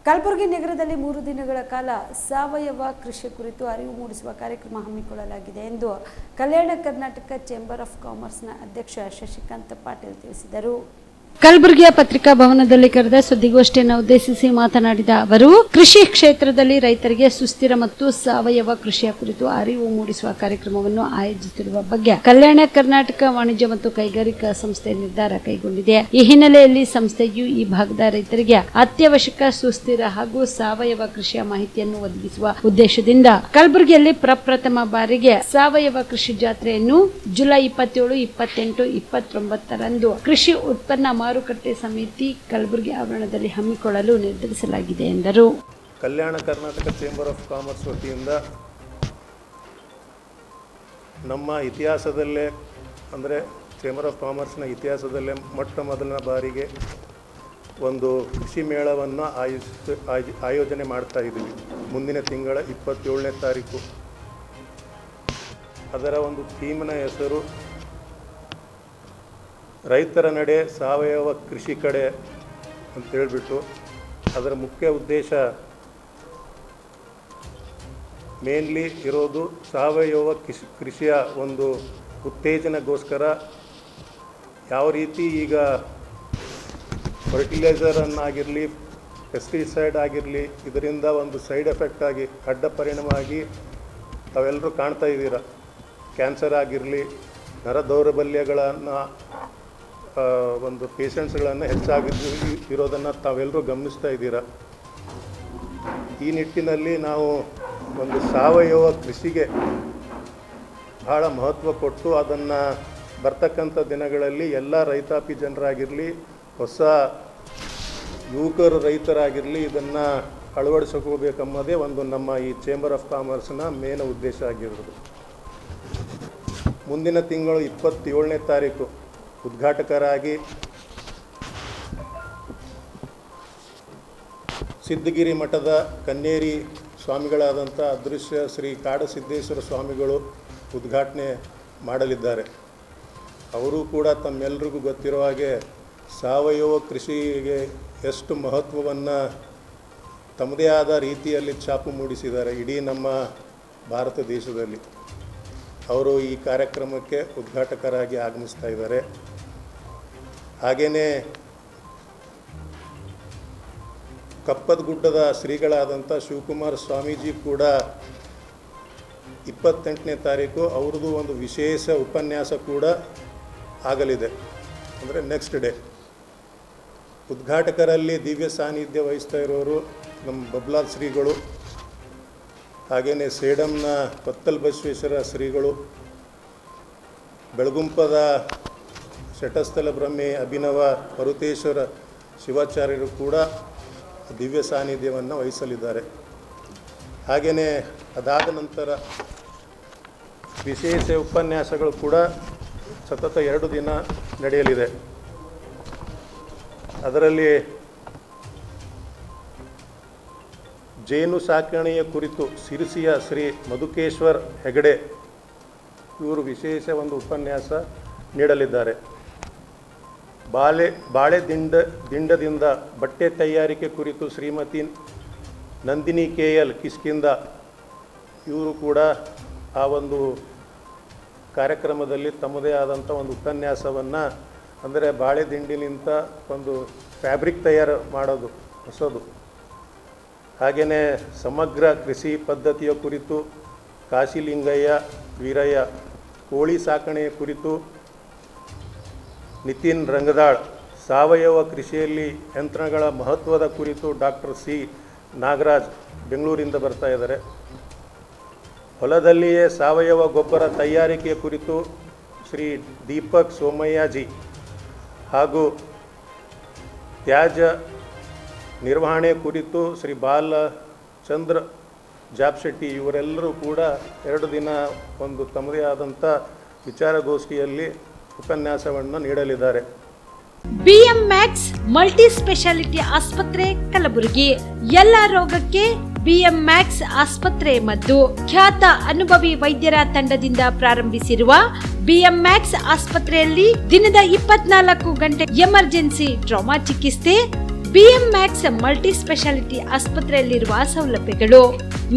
ಕಲಬುರಗಿ ನಗರದಲ್ಲಿ 3 ದಿನಗಳ ಕಾಲ ಸಾವಯವ ಕೃಷಿ ಕುರಿತು ಅರಿವು ಮೂಡಿಸುವ ಕಾರ್ಯಕ್ರಮ ಹಮ್ಮಿಕೊಳ್ಳಲಾಗಿದೆ ಎಂದು ಕಲ್ಯಾಣ ಕರ್ನಾಟಕ ಚೇಂಬರ್ ಆಫ್ ಕಾಮರ್ಸ್ನ ಅಧ್ಯಕ್ಷ ಶಶಿಕಾಂತ್ ಪಾಟೀಲ್ ತಿಳಿಸಿದರು. ಕಲಬುರಗಿಯ ಪತ್ರಿಕಾ ಭವನದಲ್ಲಿ ಕರೆದ ಸುದ್ದಿಗೋಷ್ಠಿಯನ್ನು ಉದ್ದೇಶಿಸಿ ಮಾತನಾಡಿದ ಅವರು, ಕೃಷಿ ಕ್ಷೇತ್ರದಲ್ಲಿ ರೈತರಿಗೆ ಸುಸ್ಥಿರ ಮತ್ತು ಸಾವಯವ ಕೃಷಿಯ ಕುರಿತು ಅರಿವು ಮೂಡಿಸುವ ಕಾರ್ಯಕ್ರಮವನ್ನು ಆಯೋಜಿಸಿರುವ ಬಗ್ಗೆ ಕಲ್ಯಾಣ ಕರ್ನಾಟಕ ವಾಣಿಜ್ಯ ಮತ್ತು ಕೈಗಾರಿಕಾ ಸಂಸ್ಥೆ ನಿರ್ಧಾರ ಕೈಗೊಂಡಿದೆ. ಈ ಹಿನ್ನೆಲೆಯಲ್ಲಿ ಸಂಸ್ಥೆಯು ಈ ಭಾಗದ ರೈತರಿಗೆ ಅತ್ಯವಶ್ಯಕ ಸುಸ್ಥಿರ ಹಾಗೂ ಸಾವಯವ ಕೃಷಿಯ ಮಾಹಿತಿಯನ್ನು ಒದಗಿಸುವ ಉದ್ದೇಶದಿಂದ ಕಲಬುರಗಿಯಲ್ಲಿ ಪ್ರಪ್ರಥಮ ಬಾರಿಗೆ ಸಾವಯವ ಕೃಷಿ ಜಾತ್ರೆಯನ್ನು ಜುಲೈ 27, 28, 29ರಂದು ಕೃಷಿ ಉತ್ಪನ್ನ ಮಾರುಕಟ್ಟೆ ಸಮಿತಿ ಕಲಬುರಗಿ ಆವರಣದಲ್ಲಿ ಹಮ್ಮಿಕೊಳ್ಳಲು ನಿರ್ಧರಿಸಲಾಗಿದೆ ಎಂದರು. Kalyana Karnataka chamber of commerce ವತಿಯಿಂದ ನಮ್ಮ ಇತಿಹಾಸದಲ್ಲೇ ಅಂದರೆ ಚೇಂಬರ್ ಆಫ್ ಕಾಮರ್ಸ್ನ ಇತಿಹಾಸದಲ್ಲೇ ಮೊಟ್ಟ ಮೊದಲನೇ ಬಾರಿಗೆ ಒಂದು ಕೃಷಿ ಮೇಳವನ್ನು ಆಯೋಜನೆ ಮಾಡ್ತಾ ಇದ್ದೀವಿ. ಮುಂದಿನ ತಿಂಗಳ 27ನೇ ತಾರೀಕು. ಅದರ ಒಂದು ಥೀಮ್ನ ಹೆಸರು ರೈತರ ನಡೆ ಸಾವಯವ ಕೃಷಿ ಕಡೆ ಅಂತ ಹೇಳಿಬಿಟ್ಟು, ಅದರ ಮುಖ್ಯ ಉದ್ದೇಶ ಮೇನ್ಲಿ ಇರೋದು ಸಾವಯವ ಕೃಷಿಯ ಒಂದು ಉತ್ತೇಜನಗೋಸ್ಕರ. ಯಾವ ರೀತಿ ಈಗ ಫರ್ಟಿಲೈಸರನ್ನಾಗಿರಲಿ, ಪೆಸ್ಟಿಸೈಡ್ ಆಗಿರಲಿ, ಇದರಿಂದ ಒಂದು ಸೈಡ್ ಎಫೆಕ್ಟ್ ಆಗಿ ಅಡ್ಡ ಪರಿಣಾಮ ಆಗಿ ತಾವೆಲ್ಲರೂ ಕಾಣ್ತಾ ಇದ್ದೀರ. ಕ್ಯಾನ್ಸರ್ ಆಗಿರಲಿ, ನರ ದೌರ್ಬಲ್ಯಗಳನ್ನು ಒಂದು ಪೇಷಂಟ್ಸ್ಗಳನ್ನು ಹೆಚ್ಚಾಗಿ ಇರೋದನ್ನು ತಾವೆಲ್ಲರೂ ಗಮನಿಸ್ತಾ ಇದ್ದೀರ. ಈ ನಿಟ್ಟಿನಲ್ಲಿ ನಾವು ಒಂದು ಸಾವಯವ ಕೃಷಿಗೆ ಬಹಳ ಮಹತ್ವ ಕೊಟ್ಟು ಅದನ್ನು ಬರ್ತಕ್ಕಂಥ ದಿನಗಳಲ್ಲಿ ಎಲ್ಲ ರೈತಾಪಿ ಜನರಾಗಿರಲಿ, ಹೊಸ ಯುವಕರು ರೈತರಾಗಿರಲಿ, ಇದನ್ನು ಅಳವಡಿಸ್ಕೋಬೇಕೆಂಬುದೇ ಒಂದು ನಮ್ಮ ಈ ಚೇಂಬರ್ ಆಫ್ ಕಾಮರ್ಸ್ನ ಮೇನ್ ಉದ್ದೇಶ ಆಗಿರೋದು. ಮುಂದಿನ ತಿಂಗಳು 27ನೇ ತಾರೀಕು ಉದ್ಘಾಟಕರಾಗಿ ಸಿದ್ಧಗಿರಿ ಮಠದ ಕನ್ನೇರಿ ಸ್ವಾಮಿಗಳಾದಂಥ ಅದೃಶ್ಯ ಶ್ರೀ ಕಾಡಸಿದ್ದೇಶ್ವರ ಸ್ವಾಮಿಗಳು ಉದ್ಘಾಟನೆ ಮಾಡಲಿದ್ದಾರೆ. ಅವರು ಕೂಡ ತಮ್ಮೆಲ್ಲರಿಗೂ ಗೊತ್ತಿರೋ ಹಾಗೆ ಸಾವಯವ ಕೃಷಿಗೆ ಎಷ್ಟು ಮಹತ್ವವನ್ನು ತಮ್ಮದೇ ಆದ ರೀತಿಯಲ್ಲಿ ಛಾಪು ಮೂಡಿಸಿದ್ದಾರೆ ಇಡೀ ನಮ್ಮ ಭಾರತ ದೇಶದಲ್ಲಿ. ಅವರು ಈ ಕಾರ್ಯಕ್ರಮಕ್ಕೆ ಉದ್ಘಾಟಕರಾಗಿ ಆಗಮಿಸ್ತಾ ಇದ್ದಾರೆ. ಹಾಗೆಯೇ ಕಪ್ಪದಗುಡ್ಡದ ಶ್ರೀಗಳಾದಂಥ ಶಿವಕುಮಾರ ಸ್ವಾಮೀಜಿ ಕೂಡ 28ನೇ ತಾರೀಕು ಅವ್ರದ್ದು ಒಂದು ವಿಶೇಷ ಉಪನ್ಯಾಸ ಕೂಡ ಆಗಲಿದೆ, ಅಂದರೆ ನೆಕ್ಸ್ಟ್ ಡೇ. ಉದ್ಘಾಟಕರಲ್ಲಿ ದಿವ್ಯ ಸಾನ್ನಿಧ್ಯ ವಹಿಸ್ತಾ ಇರೋರು ನಮ್ಮ ಬಬ್ಲಾಲ್ ಶ್ರೀಗಳು, ಹಾಗೆಯೇ ಸೇಡಂನ ಪತ್ತಲ್ ಬಸವೇಶ್ವರ ಶ್ರೀಗಳು, ಬೆಳಗುಂಪದ ಶಟಸ್ಥಲ ಬ್ರಹ್ಮೆ ಅಭಿನವ ಮರುತೇಶ್ವರ ಶಿವಾಚಾರ್ಯರು ಕೂಡ ದಿವ್ಯ ಸಾನ್ನಿಧ್ಯವನ್ನು ವಹಿಸಲಿದ್ದಾರೆ. ಹಾಗೆಯೇ ಅದಾದ ನಂತರ ವಿಶೇಷ ಉಪನ್ಯಾಸಗಳು ಕೂಡ ಸತತ 2 ದಿನ ನಡೆಯಲಿದೆ. ಅದರಲ್ಲಿ ಜೇನು ಸಾಕಣೆಯ ಕುರಿತು ಸಿರಿಸಿಯ ಶ್ರೀ ಮಧುಕೇಶ್ವರ್ ಹೆಗಡೆ ಇವರು ವಿಶೇಷ ಒಂದು ಉಪನ್ಯಾಸ ನೀಡಲಿದ್ದಾರೆ. ಬಾಳೆ ದಿಂಡದಿಂದ ಬಟ್ಟೆ ತಯಾರಿಕೆ ಕುರಿತು ಶ್ರೀಮತಿ ನಂದಿನಿ KL ಕಿಷ್ಕಿಂದ ಇವರು ಕೂಡ ಆ ಒಂದು ಕಾರ್ಯಕ್ರಮದಲ್ಲಿ ತಮ್ಮದೇ ಆದಂಥ ಒಂದು ಉಪನ್ಯಾಸವನ್ನು, ಅಂದರೆ ಬಾಳೆ ದಿಂಡಿನಿಂದ ಒಂದು ಫ್ಯಾಬ್ರಿಕ್ ತಯಾರು ಮಾಡೋದು ಹೊಸದು, ಹಾಗೆಯೇ ಸಮಗ್ರ ಕೃಷಿ ಪದ್ಧತಿಯ ಕುರಿತು ಕಾಶಿಲಿಂಗಯ್ಯ ವೀರಯ್ಯ, ಕೋಳಿ ಸಾಕಣೆಯ ಕುರಿತು ನಿತಿನ್ ರಂಗದಾಳ್, ಸಾವಯವ ಕೃಷಿಯಲ್ಲಿ ಯಂತ್ರಗಳ ಮಹತ್ವದ ಕುರಿತು ಡಾಕ್ಟರ್ C ನಾಗರಾಜ್ ಬೆಂಗಳೂರಿಂದ ಬರ್ತಾ ಇದ್ದಾರೆ. ಹೊಲದಲ್ಲಿಯೇ ಸಾವಯವ ಗೊಬ್ಬರ ತಯಾರಿಕೆಯ ಕುರಿತು ಶ್ರೀ ದೀಪಕ್ ಸೋಮಯ್ಯಜಿ ಹಾಗೂ ತ್ಯಾಜ್ಯ ನಿರ್ವಹಣೆ ಕುರಿತು ಶ್ರೀ ಬಾಲಚಂದ್ರ ಜಾಬ್ಶೆಟ್ಟಿ ಇವರೆಲ್ಲರೂ ಕೂಡ 2 ದಿನ ಒಂದು ತಮ್ಮದೇ ಆದಂಥ ವಿಚಾರಗೋಷ್ಠಿಯಲ್ಲಿ ಉಪನ್ಯಾಸವನ್ನು ನೀಡಲಿದ್ದಾರೆ. BM Max ಮಲ್ಟಿ ಸ್ಪೆಷಾಲಿಟಿ ಆಸ್ಪತ್ರೆ ಕಲಬುರಗಿ. ಎಲ್ಲ ರೋಗಕ್ಕೆ BM Max ಆಸ್ಪತ್ರೆ ಮದ್ದು. ಖ್ಯಾತ ಅನುಭವಿ ವೈದ್ಯರ ತಂಡದಿಂದ ಪ್ರಾರಂಭಿಸಿರುವ BM Max ಆಸ್ಪತ್ರೆಯಲ್ಲಿ ದಿನದ 24 ಗಂಟೆ ಎಮರ್ಜೆನ್ಸಿ ಟ್ರಾಮಾ ಚಿಕಿತ್ಸೆ, ಬಿಎಂ ಮ್ಯಾಕ್ಸ್ ಮಲ್ಟಿ ಸ್ಪೆಷಾಲಿಟಿ ಆಸ್ಪತ್ರೆಯಲ್ಲಿರುವ ಸೌಲಭ್ಯಗಳು: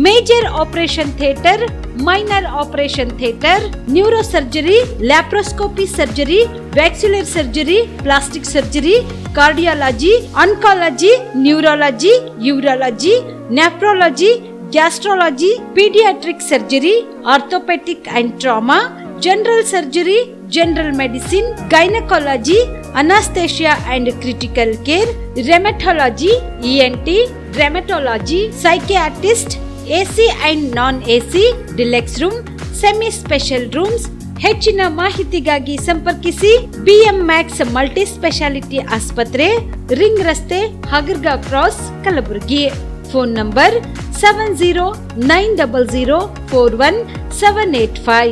major operation theatre, minor operation theatre, neuro surgery, laparoscopy surgery, ವ್ಯಾಕ್ಸ್ಯುಲರ್ surgery, plastic surgery, cardiology, oncology, neurology, urology, nephrology, gastrology, paediatric surgery, orthopaedic and trauma, general surgery, general medicine, gynaecology, anaesthesia and critical care, rheumatology, ENT, rheumatology, psychiatrist, AC and non AC, deluxe room, semi special rooms. ಹೆಚ್ಚಿನ ಮಾಹಿತಿಗಾಗಿ ಸಂಪರ್ಕಿಸಿ BM Max multi speciality ಆಸ್ಪತ್ರೆ, ring ರಸ್ತೆ, ಹಗರ್ಗಾ cross, Kalaburagi. Phone number 7090041785.